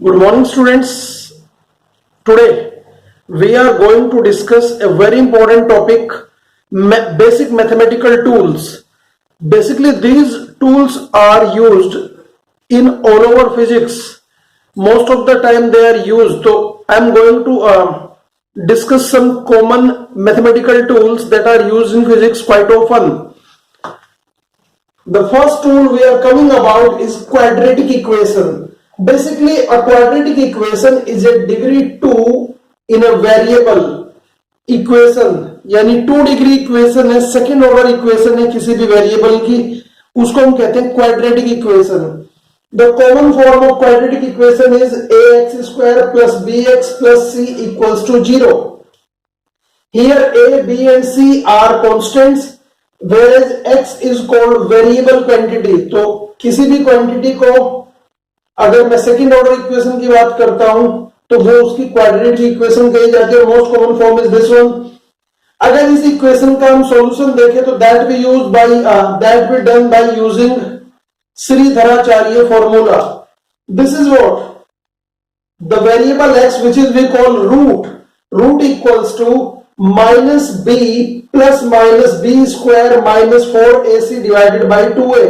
Good morning, students. Today we are going to discuss a very important topic, basic mathematical tools. Basically, these tools are used in all over physics. Most of the time they are used. So I am going to discuss some common mathematical tools that are used in physics quite often. The first tool we are coming about is quadratic equation. Basically, a quadratic equation is a degree 2 in a variable equation, यानी 2 degree equation है, second order equation है किसी भी variable की, उसको हम कहते हैं quadratic equation. The common form of quadratic equation is ax square plus bx plus c equals to 0. Here a, b and c are constants, whereas x is called variable quantity. तो किसी भी quantity को अगर मैं second order equation की बात करता हूं तो वो उसकी क्वाड्रेटिक इक्वेशन कही जाती है. Most common form is this one. अगर इस इक्वेशन का हम सॉल्यूशन देखें तो that be done by using Shridharacharya formula. This is what the variable x which is we call root equals to minus b plus minus b square minus 4ac divided by 2a.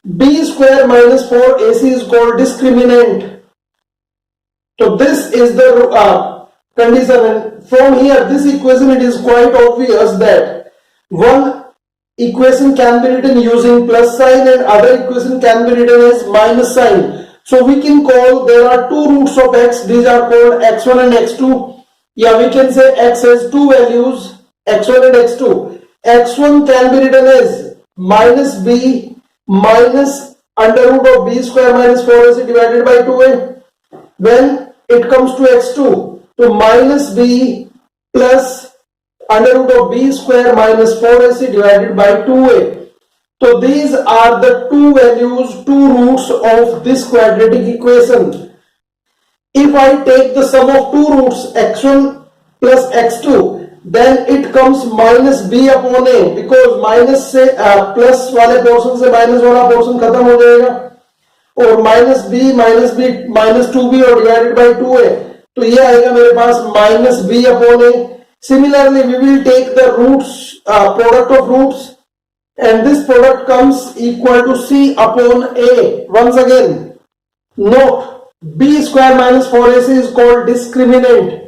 b square minus 4ac is called discriminant. So this is the condition, and from here this equation it is quite obvious that one equation can be written using plus sign and other equation can be written as minus sign. So we can call there are two roots of x. These are called x1 and x2. Yeah, we can say x has two values, x1 and x2. x1 can be written as minus b minus under root of b square minus 4ac divided by 2a. When it comes to x2, to minus b plus under root of b square minus 4ac divided by 2a. So these are the two values, two roots of this quadratic equation. If I take the sum of two roots x1 plus x2, then it comes minus b upon a, because minus से plus वाले portion से minus वाला portion खत्म हो जाएगा, और minus B minus 2b और divided by 2a, तो ये आएगा मेरे पास minus b upon a. Similarly we will take the roots, product of roots, and this product comes equal to c upon a. Once again note b square minus 4ac is called discriminant.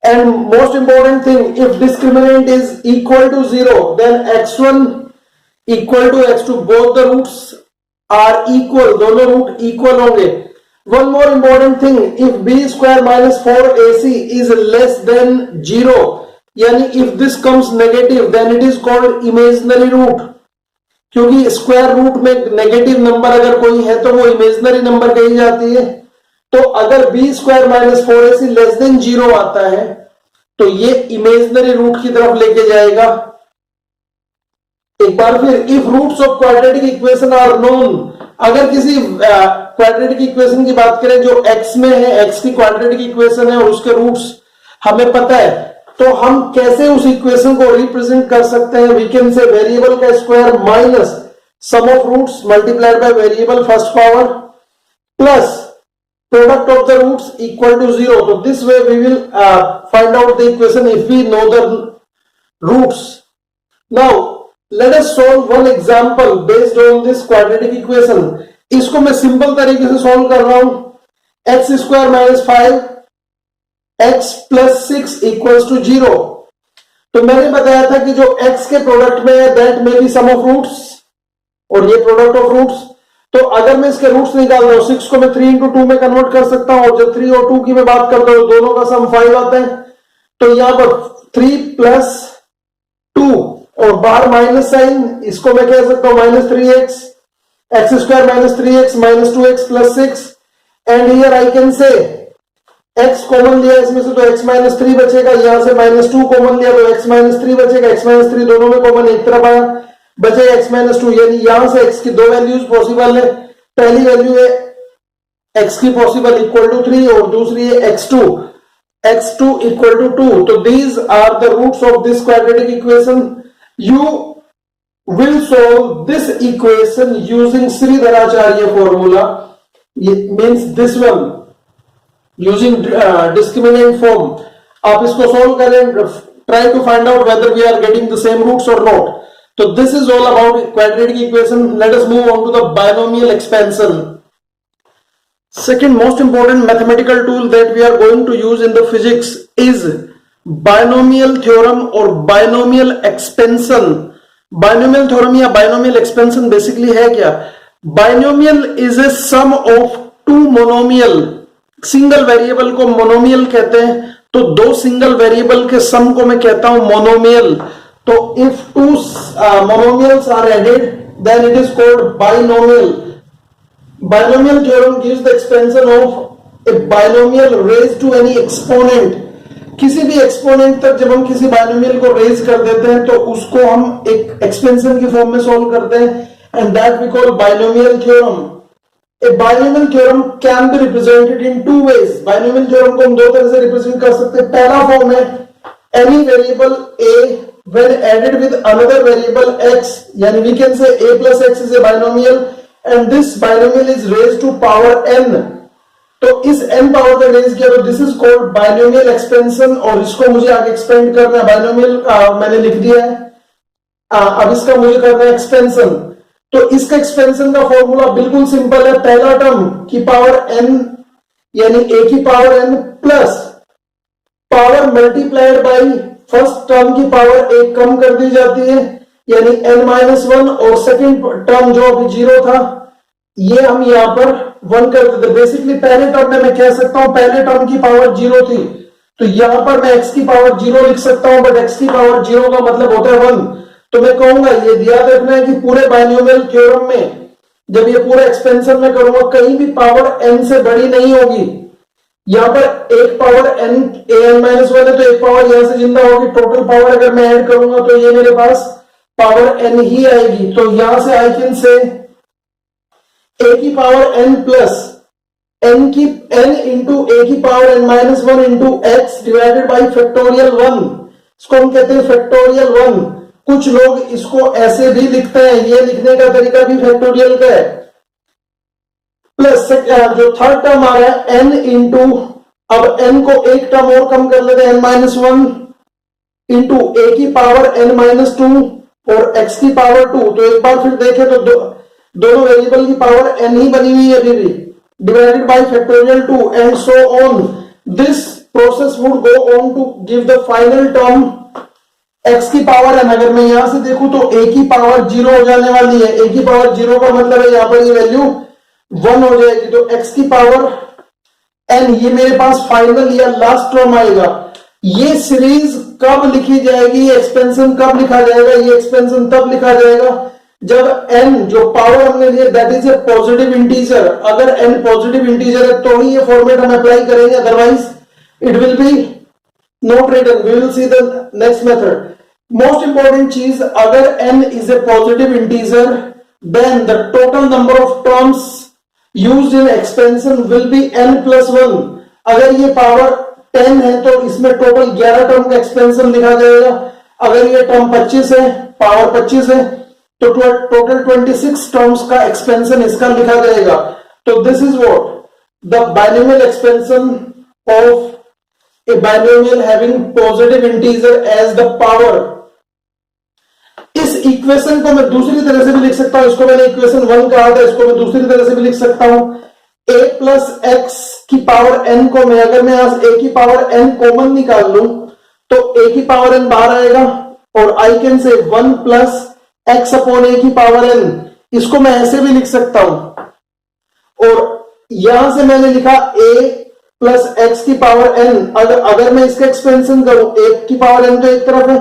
And most important thing, if discriminant is equal to 0, then x1 equal to x2, both the roots are equal, दोनों root equal होंगे. One more important thing, if b square minus 4ac is less than 0, यानी if this comes negative, then it is called imaginary root. क्योंकि square root में negative number अगर कोई है तो वो इमेजिनरी नंबर कही जाती है. तो अगर b square minus 4ac less than 0 आता है तो ये इमेजिनरी रूट की तरफ लेके जाएगा. एक बार फिर, if roots of quadratic equation are known, अगर किसी क्वाड्रेटिक इक्वेशन की बात करें जो x में है, x की क्वाड्रेटिक इक्वेशन है और उसके रूट्स हमें पता है, तो हम कैसे उस इक्वेशन को रिप्रेजेंट कर सकते हैं? वी कैन से वेरिएबल का square minus sum of roots multiplied by variable first power plus product of the roots equal to 0. So this way we will find out the equation if we know the roots. Now let us solve one example based on this quadratic equation. इसको मैं simple तरीके से solve कर रहा हूं. x square minus 5 x plus 6 equals to 0. तो मैंने बताया था कि जो x के प्रोडक्ट में है that may be sum of roots, और ये प्रोडक्ट ऑफ रूट्स. तो अगर मैं इसके रूट्स निकाल रहा हूं, 6 को मैं 3 into 2 में कन्वर्ट कर सकता हूं, और जब 3 और 2 की मैं बात करता हूं दोनों का सम 5 आता है. तो यहां पर 3 प्लस 2 और बाहर माइनस साइन, इसको मैं कह सकता हूं minus 3x, x square minus 3x minus 2x plus 6. And here I can say x common लिया इसमें से तो x माइनस 3 बचेगा, यहां से माइनस 2 कॉमन लिया तो x माइनस 3 बचेगा. x माइनस 3 दोनों में कॉमन एक तरफ आया, बचेगा x माइनस 2. यानी यहां से x की दो वैल्यूज पॉसिबल है. पहली वैल्यू है x की पॉसिबल इक्वल टू 3 और दूसरी है x2 इक्वल टू 2. तो these are the roots of this quadratic equation. You will solve this equation using Shridharacharya formula. It means this one. using discriminant form. आप इसको solve करें, try to find out whether we are getting the same roots or not. So this is all about quadratic equation. Let us move on to the binomial expansion. Second most important mathematical tool that we are going to use in the physics is binomial theorem or binomial expansion. Binomial theorem या binomial expansion basically है क्या? Binomial is a sum of two monomial. Single variable को monomial कहते हैं, तो दो single variable के सम को मैं कहता हूं मोनोमियल. तो if two monomials are added then it is called binomial. Binomial theorem gives the expansion of a binomial raised to any exponent. किसी भी एक्सपोनेंट तक जब हम किसी बाइनोमियल को रेज कर देते हैं तो उसको हम एक एक्सपेंशन की फॉर्म में सॉल्व करते हैं, and that we call binomial theorem. A binomial theorem can be represented in two ways. Binomial theorem को हम दो तरह से रिप्रेजेंट कर सकते हैं. पहला फॉर्म है any variable a when added with another variable x, यानी we can say a plus x is a binomial and this binomial is raised to power n. तो इस n पावर का रेज किया तो this is called binomial expansion, और इसको मुझे आगे एक्सपेंड करना है. बाइनोमियल मैंने लिख दिया है, अब इसका मुझे करना है एक्सपेंशन. तो इसका एक्सपेंशन का फॉर्मूला बिल्कुल सिंपल है. पहला टर्म की पावर n यानी a की power n plus power multiplied by first term की पावर एक कम कर दी जाती है यानी n-1, और सेकंड टर्म जो अभी 0 था ये हम यहां पर 1 कर देते. बेसिकली पहले टर्म में मैं कह सकता हूं पहले टर्म की पावर 0 थी, तो यहां पर मैं x की पावर 0 लिख सकता हूं, बट x की पावर 0 का मतलब होता है 1. तो मैं कहूंगा ये याद रखना है कि पूरे बाइनोमियल थ्योरम में जब ये पूरा एक्सपेंशन में करूंगा कहीं भी पावर n से बड़ी नहीं होगी. यहां पर एक पावर n-1 है तो एक पावर यहां से जिंदा होगी. टोटल पावर अगर मैं ऐड करूंगा तो ये मेरे पास पावर n ही आएगी. तो यहां से आई कैन से a की power n plus n into a की power n-1 into x divided by factorial 1. इसको हम कहते हैं फैक्टोरियल 1. कुछ लोग इसको ऐसे भी लिखते हैं, ये लिखने का तरीका भी फैक्टोरियल का है. प्लस जो थर्ड टर्म आ रहा है n इंटू, अब n को एक टर्म और कम कर लेते हैं n-1 इंटू a की पावर n-2 और x की पावर 2. तो एक बार फिर देखें तो दोनों वेरिएबल की पावर n ही बनी हुई है अभी भी, divided by factorial 2 and so on. This process would go on to give the final term x की पावर n. अगर मैं यहां से देखूं तो a की पावर 0 हो जाने वाली है. a की पावर 0 का मतलब है यहां पर ये वैल्यू 1 हो जाएगी. तो x की पावर n ये मेरे पास फाइनल या लास्ट टर्म आएगा. ये सीरीज कब लिखी जाएगी, एक्सपेंशन कब लिखा जाएगा? ये एक्सपेंशन तब लिखा जाएगा जब n जो पावर हमने लिया that is a positive integer. अगर n पॉजिटिव इंटीजर है तो ही ये फॉर्मेट हम अप्लाई करेंगे, otherwise it will be not written. We will see the next method. Most important चीज, अगर n is a positive integer then the total number of terms used in expansion will be n plus 1. अगर ये power 10 है तो इसमें total 11 term का expansion लिखा जाएगा. अगर ये टर्म 25 है, पावर 25 है, तो टोटल 26 टर्म्स का एक्सपेंशन इसका लिखा जाएगा. तो this is what the binomial expansion of a binomial having positive integer as the power. इस इक्वेशन को मैं दूसरी तरह से भी लिख सकता हूं. इसको मैंने इक्वेशन 1 कहा था, इसको मैं दूसरी तरह से भी लिख सकता हूं. a प्लस एक्स की पावर n को मैं, अगर मैं यहां a की पावर n कॉमन निकाल लूं तो a की पावर n बाहर आएगा और I can say 1 plus x upon a की पावर n. इसको मैं ऐसे भी लिख सकता हूं. और यहां से मैंने लिखा a प्लस एक्स की पावर n. अगर मैं इसका एक्सपेंशन करूं, a की पावर n तो एक तरफ है,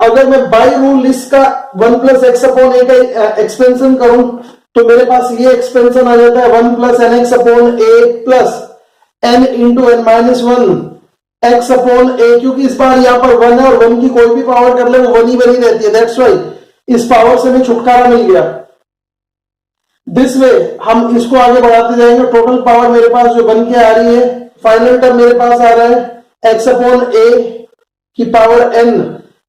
अगर मैं बाय रूल इसका 1 प्लस एक्स अपॉन a का एक्सपेंशन करूं तो मेरे पास ये एक्सपेंशन आ जाता है 1 plus n x upon a plus n into n-1 x upon a. क्योंकि इस बार यहां पर 1 है और 1 की कोई भी पावर कर ले वो 1 ही बनी रहती है. दैट्स व्हाई इस पावर से भी छुटकारा मिल गया. दिस वे हम इसको आगे बढ़ाते जाएंगे. टोटल पावर मेरे पास जो बन के आ रही है, फाइनल टर्म मेरे पास आ रहा है x अपॉन a की पावर n.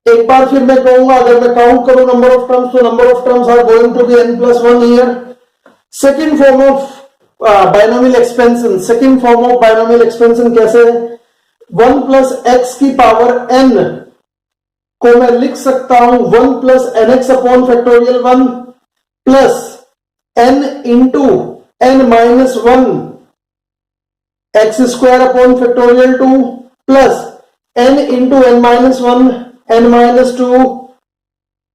एक बार फिर मैं कहूंगा, अगर मैं काउंट करूं नंबर ऑफ टर्म्स तो number of terms are going to be n plus 1 here. Second form of binomial expansion, second form of binomial expansion कैसे है, 1 प्लस एक्स की पावर n को मैं लिख सकता हूं 1 plus n x upon factorial 1 plus n into n minus 1 x square upon factorial 2 plus n into n minus 1 n minus 2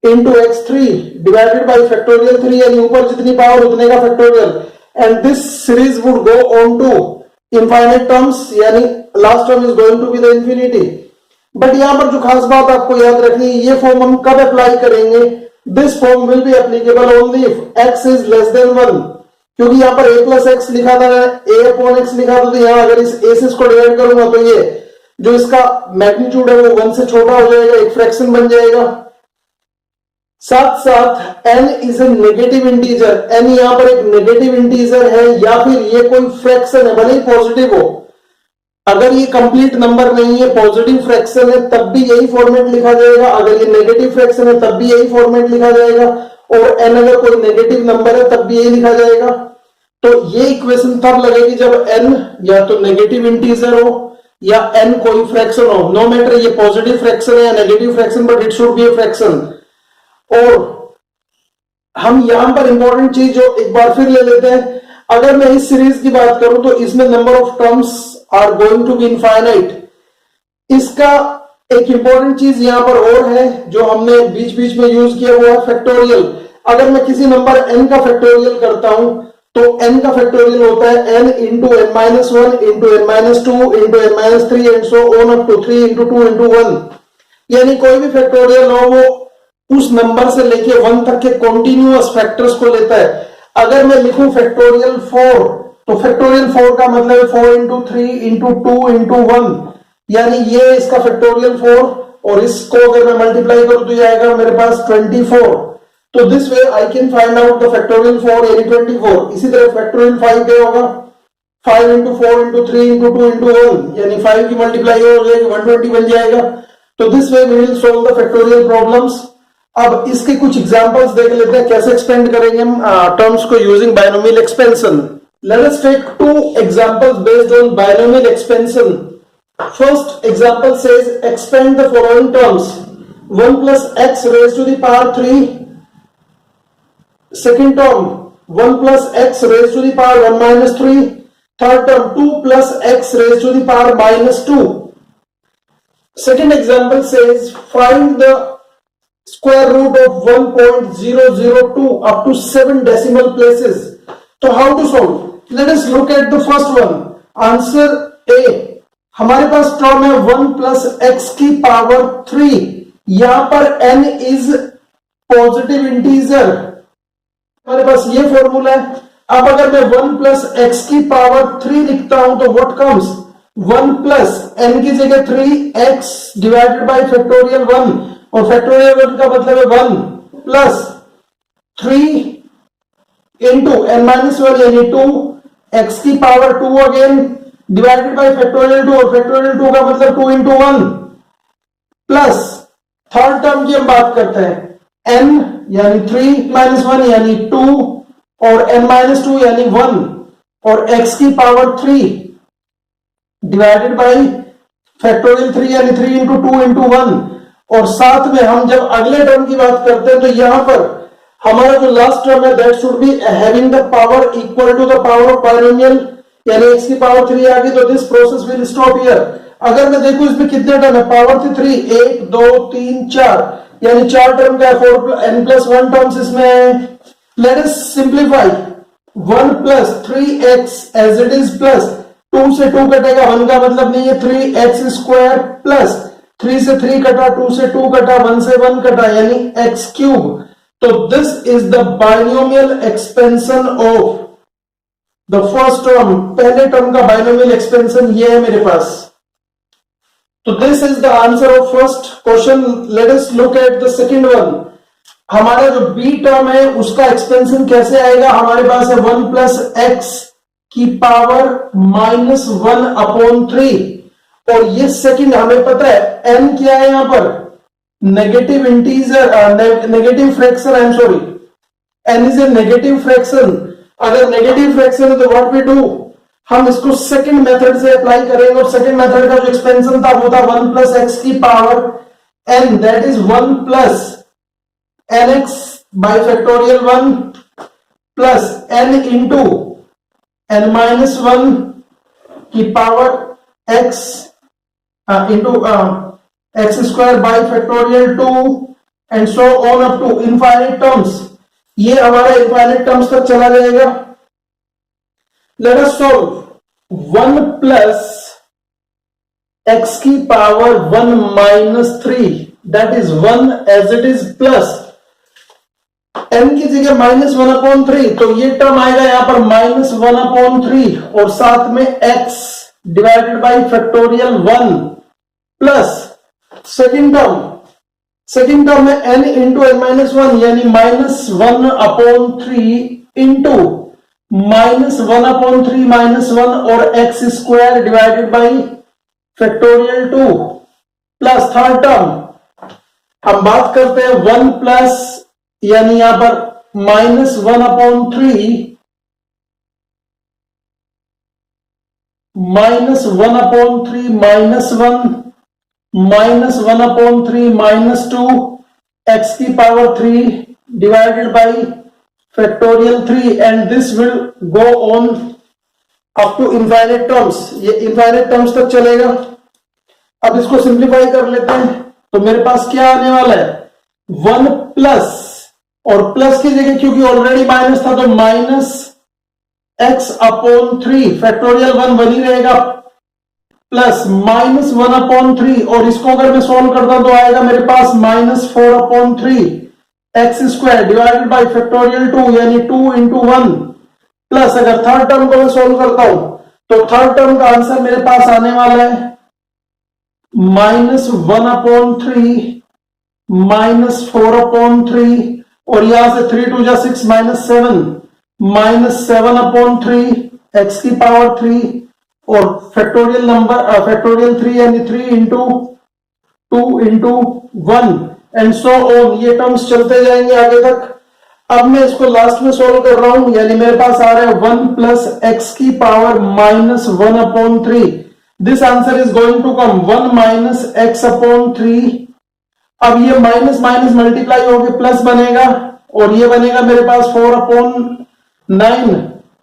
into x 3 divided by factorial 3, यानी ऊपर जितनी पावर उतने का factorial, and this series would go on to infinite terms, यानी last term is going to be the infinity. But यहां पर जो खास बात आपको याद रखनी है, ये फॉर्म हम कब अप्लाई करेंगे, this form will be applicable only if x is less than 1, क्योंकि यहां पर a प्लस एक्स लिखा था, a अपॉन एक्स लिखा था, तो यहां अगर इस a को डिवाइड करूंगा तो ये जो इसका मैग्नीट्यूड है वो 1 से छोटा हो जाएगा, एक फ्रैक्शन बन जाएगा। साथ साथ n is A negative integer, n यहां पर एक नेगेटिव इंटीजर है या फिर ये कोई फ्रैक्शन है, भले ही पॉजिटिव हो, अगर ये कंप्लीट नंबर नहीं है, पॉजिटिव फ्रैक्शन है तब भी यही फॉर्मेट लिखा जाएगा, अगर ये नेगेटिव फ्रैक्शन है तब भी यही फॉर्मेट लिखा जाएगा, और n अगर कोई नेगेटिव नंबर है तब भी यही लिखा जाएगा। तो ये इक्वेशन तब लगेगी जब n या तो नेगेटिव इंटीजर हो या n कोई फ्रैक्शन हो, नो मैटर ये पॉजिटिव फ्रैक्शन है या negative fraction, but it should be a fraction. और हम यहां पर इंपॉर्टेंट चीज जो एक बार फिर ले लेते हैं, अगर मैं इस सीरीज की बात करूं तो इसमें number of terms are going to be infinite. इसका एक इंपॉर्टेंट चीज यहां पर और है जो हमने बीच बीच में यूज किया हुआ है, फैक्टोरियल। अगर मैं किसी नंबर n का फैक्टोरियल करता हूं तो n का फैक्टोरियल होता है n into n minus 1 into n minus 2 into n minus 3 and so on up to 3 into 2 into 1, यानी कोई भी फैक्टोरियल हो वो उस नंबर से लेके 1 तक के कॉन्टिन्यूअस फैक्टर्स को लेता है। अगर मैं लिखूं फैक्टोरियल 4 तो फैक्टोरियल 4 का मतलब है 4 इंटू 3 इंटू 2 इंटू 1, यानी ये इसका फैक्टोरियल 4, और इसको अगर मैं मल्टीप्लाई करूं तो ये आएगा मेरे पास 24। तो this way I can find out the factorial 4 यानी 24। इसी तरह फैक्टोरियल 5 क्या होगा, 5 इंटू 4 इंटू 3 इंटू 2 इंटू 1, यानी 5 की मल्टीप्लाई हो जाएगी 120 बन जाएगा। तो this way we will solve the factorial problems. अब इसके कुछ एग्जांपल्स देख लेते हैं कैसे एक्सपेंड करेंगे हम टर्म्स को using binomial expansion. Let us take two examples based on binomial expansion. First example says expand the following terms, 1 plus x raise to the power 3, second term 1 plus x raise to the power 1 minus 3, third term 2 plus x raise to the power minus 2। Second example says find the square root of 1.002 up to 7 decimal places. So how to solve? Let us look at the first one. Answer A. हमारे पास term है 1 plus x की power 3, यहां पर n is positive integer, हमारे पास ये formula है। अब अगर मैं 1 प्लस एक्स की पावर 3 लिखता हूं तो व्हाट कम्स, 1 प्लस n की जगह 3x डिवाइडेड बाय फैक्टोरियल 1, और फैक्टोरियल 1 का मतलब है 1 प्लस 3 इंटू n माइनस 1 यानी 2 x की power 2 again divided by factorial 2, और फैक्टोरियल 2 का मतलब 2 इंटू 1 प्लस थर्ड टर्म की हम बात करते हैं n यानी 3 माइनस 1 यानी 2 और n माइनस 2 यानी 1 और x की पावर 3 डिवाइडेड बाय फैक्टोरियल 3 यानी 3 इंटू 2 इंटू 1, और साथ में हम जब अगले टर्म की बात करते हैं तो यहां पर हमारा जो लास्ट टर्म है that should be having the power equal to the power of binomial, यानी x की पावर 3 आ गई तो this process will stop here. अगर मैं देखूं इसमें कितने टर्म है, पावर थी 3, 1 2 3 4, यानी 4 टर्म का 4 n प्लस 1 टर्म्स इसमें है। Let us simplify 1 plus 3x as it is plus 2 से 2 कटेगा, 1 का मतलब नहीं है 3x स्क्वायर प्लस 3 से 3 कटा, 2 से 2 कटा, 1 से 1 कटा यानी x क्यूब। तो this is the binomial expansion of the first term, पहले टर्म का बाइनोमियल एक्सपेंशन ये है मेरे पास। तो this is the answer of first question. Late us look at the second one. हमारा जो बी टर्म है उसका एक्सपेंशन कैसे आएगा, हमारे पास है 1 प्लस एक्स की पावर माइनस 1 अपॉन 3, और ये सेकंड हमें पता है n क्या है यहां पर, negative integer, negative fraction, I am sorry, n is A negative fraction, अगर नेगेटिव फ्रैक्शन है तो व्हाट वी डू, हम इसको सेकंड मेथड से अप्लाई करेंगे और सेकंड मेथड का जो एक्सपेंशन था वो था 1 प्लस एक्स की power n, that is 1 plus n x by factorial 1 plus n into n minus 1 की power x into x square by factorial 2 and so on up to infinite terms. ये हमारा infinite terms तक चला जाएगा। Let us solve 1 plus x की power 1 minus 3, that is 1 as it is plus n की जगह minus 1/3, तो ये टर्म आएगा यहां पर माइनस 1/3 और साथ में x divided by factorial 1 plus second term में n इंटू n माइनस 1 यानी माइनस 1/3 इंटू माइनस 1/3 माइनस 1 और x square divided by factorial 2 plus third term हम बात करते हैं 1 प्लस यानी यहां पर minus 1/3 minus 1/3 minus 1 minus 1/3 minus 2 x की power 3 divided by factorial 3 and this will go on up to infinite terms. ये इनफाइनाइट टर्म्स तक चलेगा। अब इसको सिंप्लीफाई कर लेते हैं तो मेरे पास क्या आने वाला है 1 प्लस और प्लस की जगह क्योंकि ऑलरेडी माइनस था तो माइनस x/3 फैक्टोरियल 1 बनी रहेगा प्लस माइनस 1/3 और इसको अगर मैं सॉल्व करता हूं तो आएगा मेरे पास minus 4/3 X square divided by factorial 2 यानी 2 इंटू 1 प्लस अगर थर्ड टर्म को मैं सॉल्व करता हूं तो थर्ड टर्म का आंसर मेरे पास आने वाला है माइनस 1/3 माइनस 4/3 और यहां से 3 2 जा 6 माइनस 7 माइनस 7/3 एक्स की पावर 3 और फैक्टोरियल नंबर फैक्टोरियल 3 यानी 3 into 2 into 1 and so on. ये टर्म्स चलते जाएंगे आगे तक। अब मैं इसको लास्ट में सॉल्व कर रहा हूं यानी मेरे पास आ रहा है 1 प्लस एक्स की power minus 1/3। This answer is going to come 1 minus x/3। अब ये माइनस माइनस मल्टीप्लाई होके प्लस बनेगा और ये बनेगा मेरे पास 4/9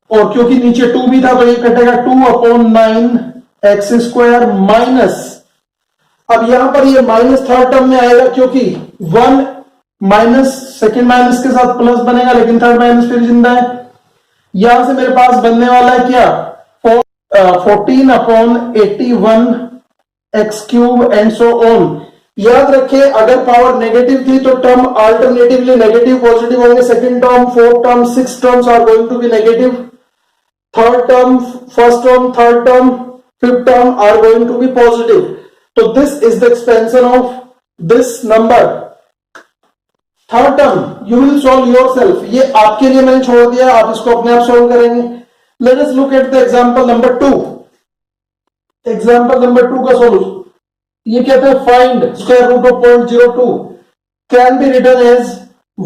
और क्योंकि नीचे 2 भी था तो ये कटेगा 2/9 एक्स स्क्वायर माइनस अब यहां पर ये माइनस थर्ड टर्म में आएगा क्योंकि 1 माइनस सेकेंड माइनस के साथ प्लस बनेगा लेकिन थर्ड माइनस फिर जिंदा है। यहां से मेरे पास बनने वाला है क्या 14/81 X cube and so on. याद रखें अगर पावर नेगेटिव थी तो टर्म अल्टरनेटिवली नेगेटिव पॉजिटिव होंगे। Second term fourth term six terms are going to be negative. Third term first term third term fifth term are going to be positive. तो this is the expansion of this number. Third term you will solve yourself, ये आपके लिए मैंने छोड़ दिया, आप इसको अपने आप सॉल्व करेंगे। Let us look at the example number 2। Example number 2 का सॉल्यूशन ये कहते हैं find square root of 0.02 can be written as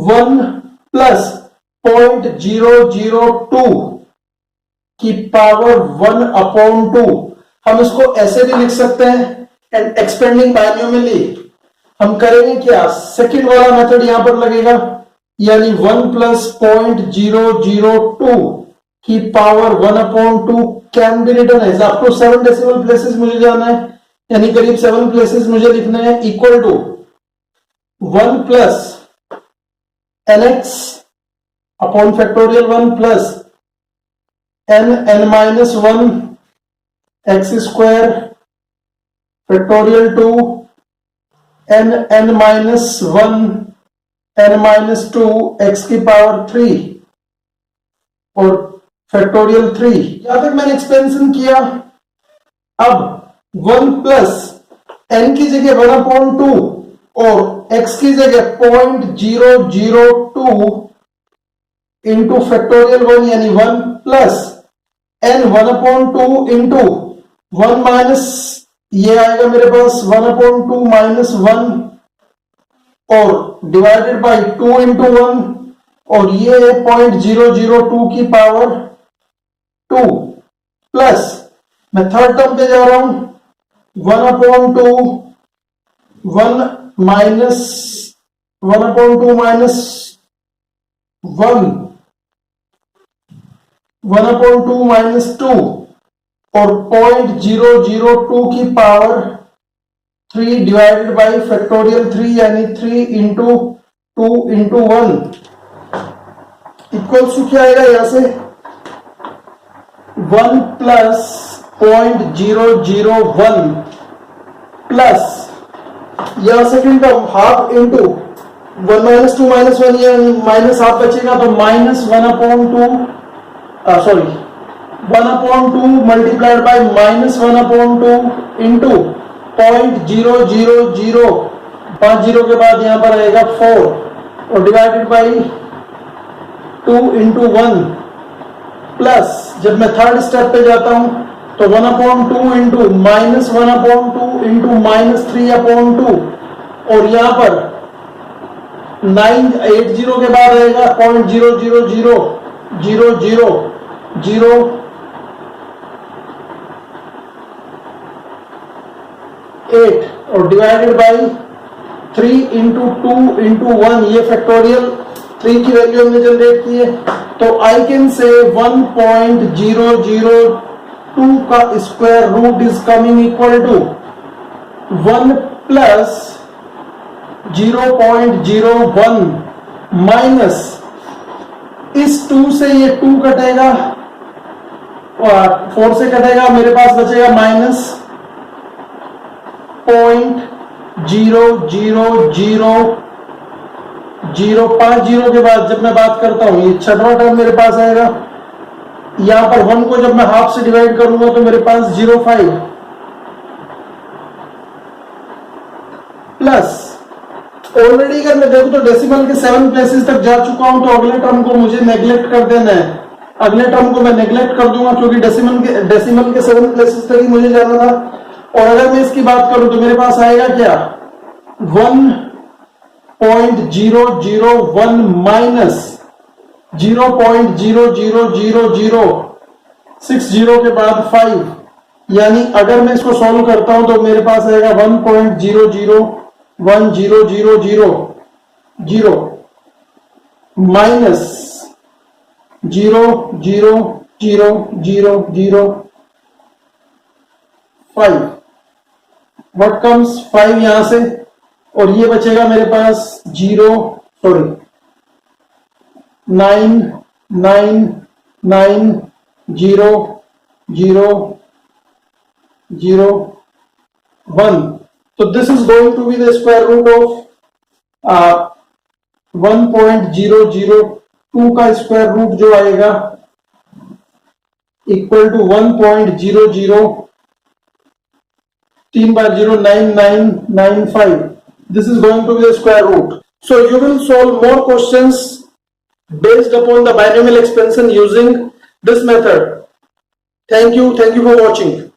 1 plus 0.002 की पावर 1/2। हम इसको ऐसे भी लिख सकते हैं एंड एक्सपेंडिंग बायनोमियली हम करेंगे क्या सेकंड वाला मेथड यहां पर लगेगा यानी 1 प्लस 0.002 की power 1/2 can be written as up to 7 decimal places मुझे जाना है यानी करीब 7 प्लेसेस मुझे लिखने हैं equal to 1 plus nx upon factorial 1 plus n minus 1 x square factorial 2 n minus 1 n minus 2 x की पावर 3 और फैक्टोरियल 3। यहां तक मैंने एक्सपेंशन किया। अब 1 प्लस n की जगह 1/2 और x की जगह 0.002 इंटू फैक्टोरियल 1 यानी 1 प्लस n 1/2 इंटू 1 माइनस ये आएगा मेरे पास 1/2 माइनस 1 और डिवाइडेड बाई 2 इंटू 1 और ये है 0.002 की पावर 2 प्लस मैं थर्ड टर्म पे जा रहा हूं 1/2 1 माइनस 1/2 माइनस 1 1/2 माइनस 2 और 0.002 की पावर 3 डिवाइडेड बाई फैक्टोरियल 3 यानी 3 इंटू 2 इंटू 1 इक्वल्स टू क्या आएगा यहां से 1 प्लस 0.001 प्लस यहां second term half into 1 minus 2 minus 1 या माइनस हाफ बचेगा तो minus 1/2 sorry 1/2 multiplied by minus 1/2 into 0.000 5 zero के बाद यहां पर आएगा 4 और डिवाइडेड बाई 2 इंटू 1 प्लस जब मैं थर्ड स्टेप पे जाता हूं तो 1/2 इंटू माइनस 1/2 इंटू माइनस 3/2 और यहां पर 980 के बाद आएगा 0.0000008 और डिवाइडेड बाई 3 इंटू 2 इंटू 1 ये फैक्टोरियल 3 की वैल्यू हमने जनरेट की है तो आई कैन से 1.002 का square root is coming equal to 1 plus 0.01 minus इस 2 से ये 2 कटेगा और 4 से कटेगा मेरे पास बचेगा माइनस 0.00005 जीरो के बाद जब मैं बात करता हूं ये छठवां टर्म मेरे पास आएगा यहां पर 1 को जब मैं हाफ से डिवाइड करूंगा तो मेरे पास 0.5 प्लस ऑलरेडी अगर मैं देखूं तो डेसिमल के 7 प्लेसेस तक जा चुका हूं तो अगले टर्म को मुझे नेग्लेक्ट कर देना है अगले टर्म को मैं नेग्लेक्ट कर दूंगा क्योंकि डेसिमल के 7 प्लेसेस तक ही मुझे जाना था और अगर मैं इसकी बात करूं तो मेरे पास आएगा क्या 1.001 माइनस 0.00060 के बाद 5 यानी अगर मैं इसको सॉल्व करता हूं तो मेरे पास आएगा 1.0010000 माइनस 0.00005 व्हाट कम्स 5 यहां से और ये बचेगा मेरे पास 999900001 so this is going to be the square root of 1.002 का स्क्वायर रूट जो आएगा इक्वल टू 1.00 3 बार 09995 this is going to be the square root so you will solve more questions based upon the binomial expansion using this method thank you for watching